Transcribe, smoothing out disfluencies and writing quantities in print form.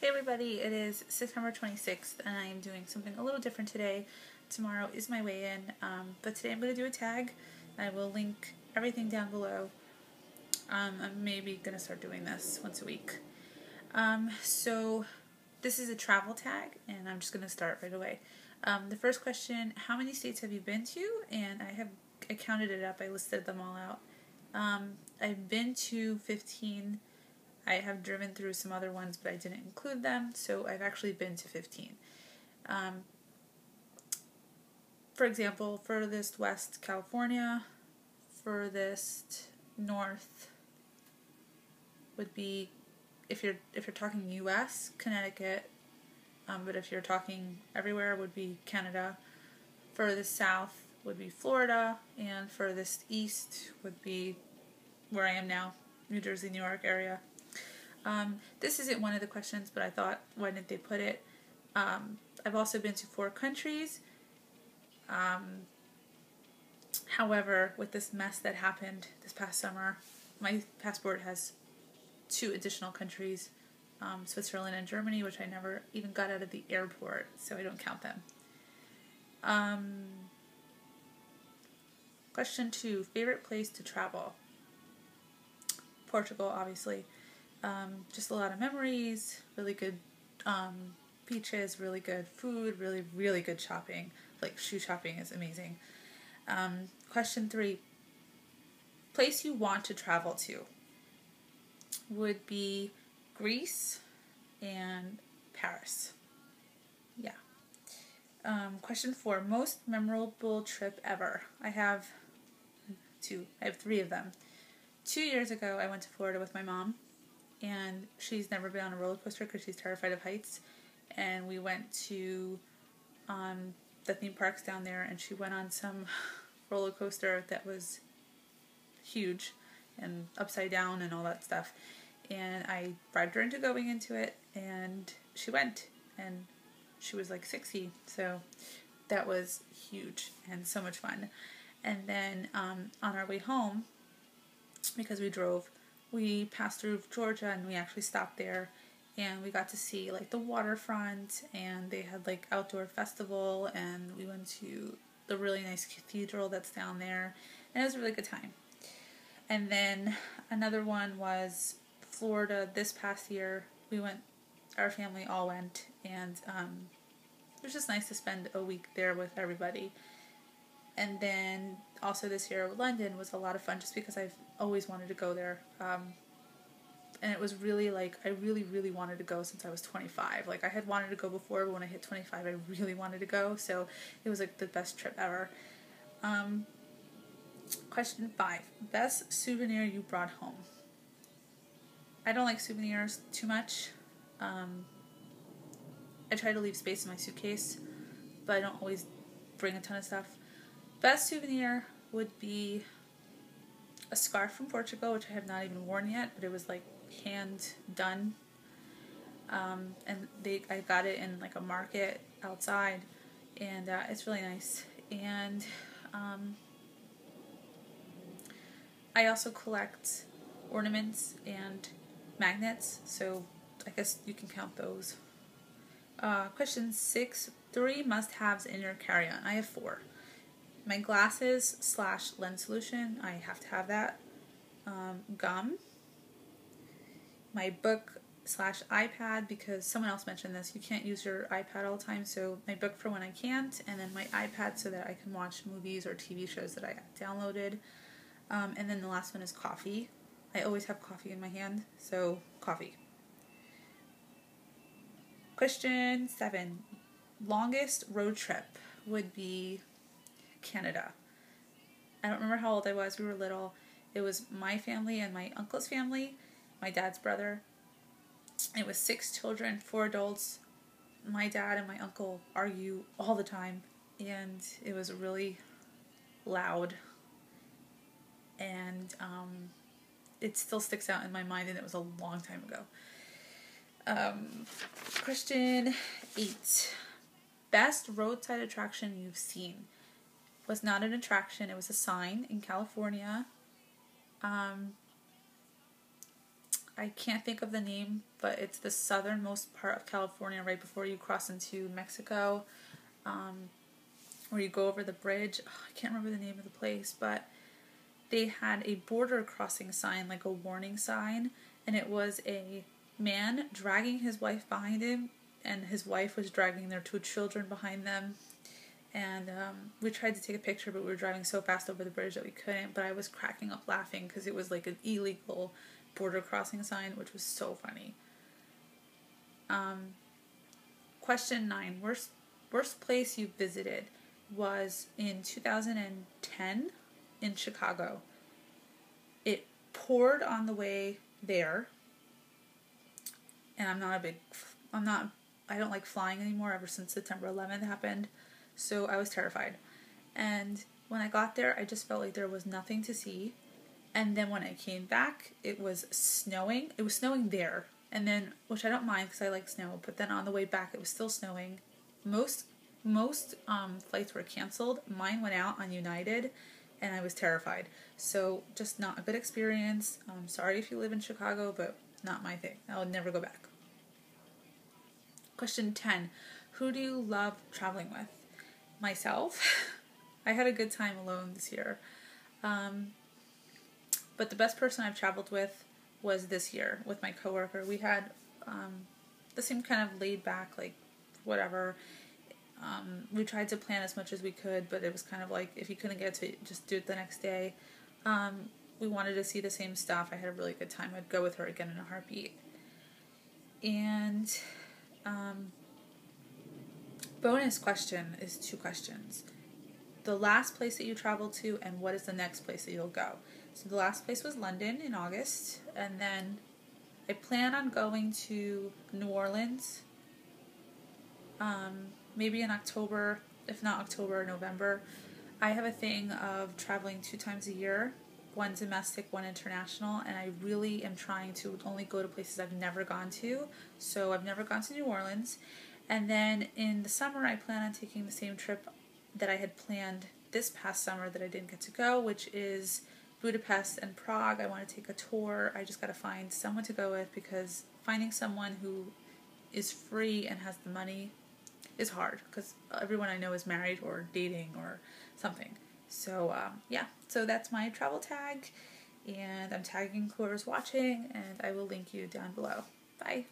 Hey everybody, it is September 26th and I am doing something a little different today. Tomorrow is my weigh-in, but today I'm going to do a tag. I will link everything down below. I'm maybe going to start doing this once a week. So this is a travel tag and I'm just going to start right away. The first question, how many states have you been to? And I counted it up, I listed them all out. I've been to 15. I have driven through some other ones, but I didn't include them, so I've actually been to 15. For example, furthest west, California. Furthest north would be, if you're talking U.S., Connecticut. But if you're talking everywhere, would be Canada. Furthest south would be Florida, and furthest east would be where I am now, New Jersey, New York area. This isn't one of the questions, but I thought, why didn't they put it? I've also been to 4 countries. However, with this mess that happened this past summer, my passport has 2 additional countries, Switzerland and Germany, which I never even got out of the airport, so I don't count them. Question 2, favorite place to travel? Portugal, obviously. Just a lot of memories, really good beaches, really good food, really good shopping. Like, shoe shopping is amazing. Question 3, place you want to travel to would be Greece and Paris. Yeah. Question 4, most memorable trip ever. I have 2. I have 3 of them. 2 years ago, I went to Florida with my mom. And she's never been on a roller coaster because she's terrified of heights. And we went to the theme parks down there, and she went on some roller coaster that was huge and upside down and all that stuff. And I bribed her into going into it, and she went. And she was like 60, so that was huge and so much fun. And then on our way home, because we drove, we passed through Georgia and we actually stopped there and we got to see like the waterfront, and they had like outdoor festival, and we went to the really nice cathedral that's down there, and it was a really good time. And then another one was Florida this past year. We went, our family all went, and it was just nice to spend a week there with everybody. And then also this year, London was a lot of fun just because I've always wanted to go there. And it was really like, I really wanted to go since I was 25. Like, I had wanted to go before, but when I hit 25, I really wanted to go. So it was like the best trip ever. Question 5, best souvenir you brought home. I don't like souvenirs too much. I try to leave space in my suitcase, but I don't always bring a ton of stuff. Best souvenir would be a scarf from Portugal, which I have not even worn yet, but it was like hand done. And I got it in like a market outside, and it's really nice. And I also collect ornaments and magnets, so I guess you can count those. Question 6, 3 must-haves in your carry-on. I have 4. My glasses / lens solution, I have to have that. Gum. My book / iPad, because someone else mentioned this, you can't use your iPad all the time, so my book for when I can't, and then my iPad so that I can watch movies or TV shows that I downloaded. And then the last one is coffee. I always have coffee in my hand, so coffee. Question 7, longest road trip would be Canada. I don't remember how old I was. We were little. It was my family and my uncle's family, my dad's brother. It was 6 children, 4 adults. My dad and my uncle argue all the time, and it was really loud, and it still sticks out in my mind, and it was a long time ago. Question 8, best roadside attraction you've seen. Was not an attraction, it was a sign in California. I can't think of the name, but it's the southernmost part of California right before you cross into Mexico, where you go over the bridge. Oh, I can't remember the name of the place, but they had a border crossing sign, like a warning sign, and it was a man dragging his wife behind him, and his wife was dragging their 2 children behind them. And we tried to take a picture, but we were driving so fast over the bridge that we couldn't. But I was cracking up laughing because it was like an illegal border crossing sign, which was so funny. Question 9. Worst place you visited was in 2010 in Chicago. It poured on the way there, and I don't like flying anymore ever since September 11th happened, so I was terrified. And when I got there, I just felt like there was nothing to see. And then when I came back, it was snowing. It was snowing there, and then, which I don't mind because I like snow, but then on the way back, it was still snowing. Most flights were canceled. Mine went out on United, and I was terrified. So just not a good experience. Sorry if you live in Chicago, but not my thing. I would never go back. Question 10. Who do you love traveling with? Myself. I had a good time alone this year. But the best person I've traveled with was this year with my coworker. We had the same kind of laid back, like whatever. We tried to plan as much as we could, but it was kind of like if you couldn't get to it, just do it the next day. We wanted to see the same stuff. I had a really good time. I'd go with her again in a heartbeat. And bonus question is 2 questions. The last place that you traveled to, and what is the next place that you'll go? So the last place was London in August, and then I plan on going to New Orleans, maybe in October, if not October or November. I have a thing of traveling 2 times a year, 1 domestic, 1 international, and I really am trying to only go to places I've never gone to. So I've never gone to New Orleans. And then in the summer, I plan on taking the same trip that I had planned this past summer that I didn't get to go, which is Budapest and Prague. I want to take a tour. I just got to find someone to go with because finding someone who is free and has the money is hard because everyone I know is married or dating or something. So so that's my travel tag, and I'm tagging whoever's watching, and I will link you down below. Bye.